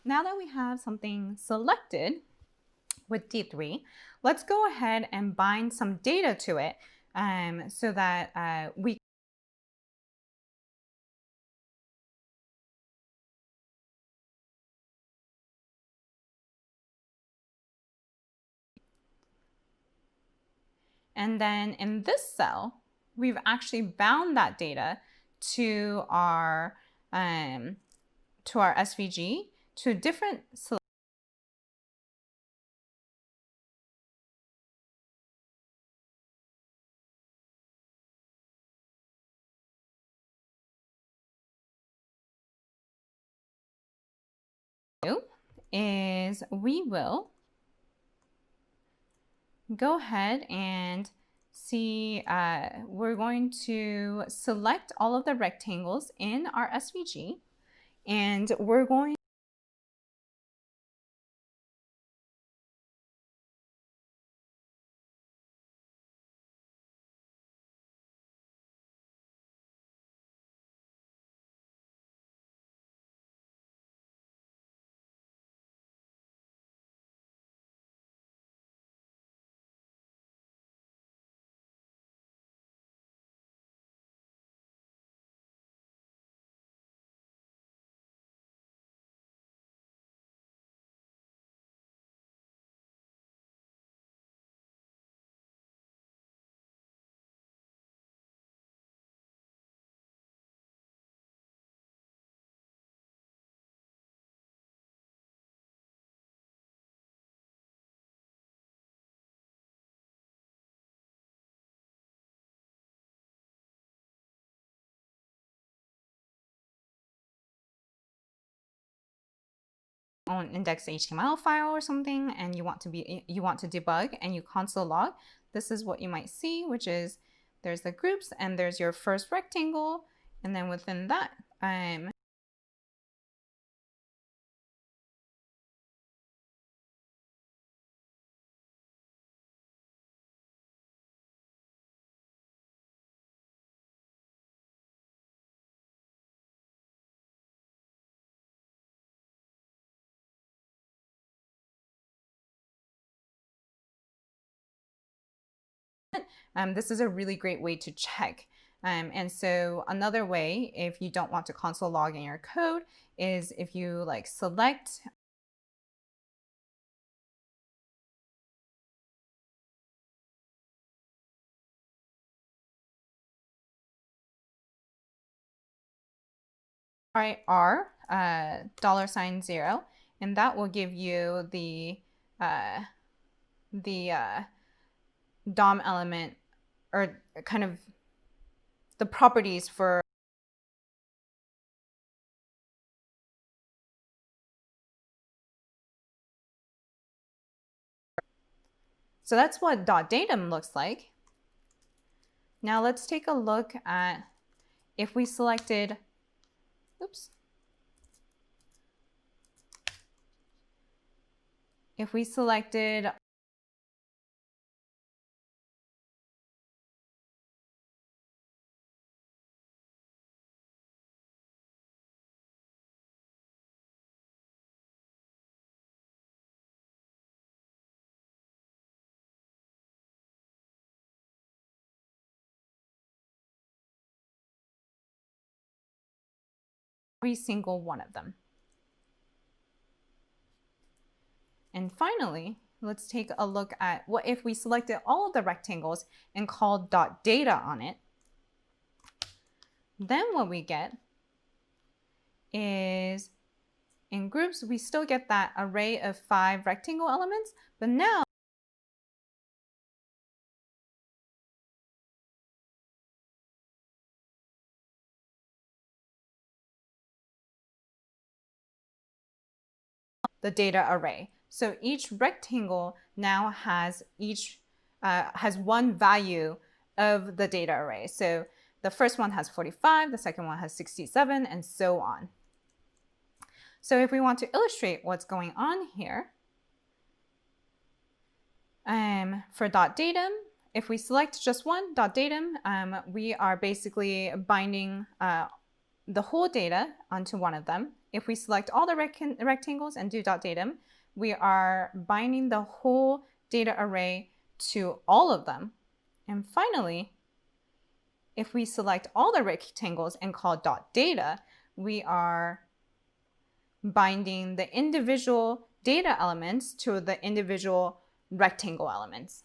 now that we have something selected with D3, let's go ahead and bind some data to it so that we and then in this cell, we've actually bound that data to our SVG to a different is we will go ahead and see, we're going to select all of the rectangles in our SVG, and we're going on index HTML file or something, and you want to debug, and you console log, this is what you might see, which is there's the groups and there's your first rectangle, and then within that this is a really great way to check. And so another way, if you don't want to console log in your code, is if you like select $R $0, and that will give you the DOM element, or kind of the properties for so that's what .datum looks like. Now let's take a look at if we selected, if we selected every single one of them. And finally, let's take a look at what if we selected all of the rectangles and called .data on it. Then what we get is in groups, we still get that array of 5 rectangle elements, but now the data array. So each rectangle now has one value of the data array. So the first one has 45, the second one has 67, and so on. So if we want to illustrate what's going on here, for .datum, if we select just one .datum, we are basically binding the whole data onto one of them. if we select all the rectangles and do .datum, we are binding the whole data array to all of them. And finally, if we select all the rectangles and call .data, we are binding the individual data elements to the individual rectangle elements.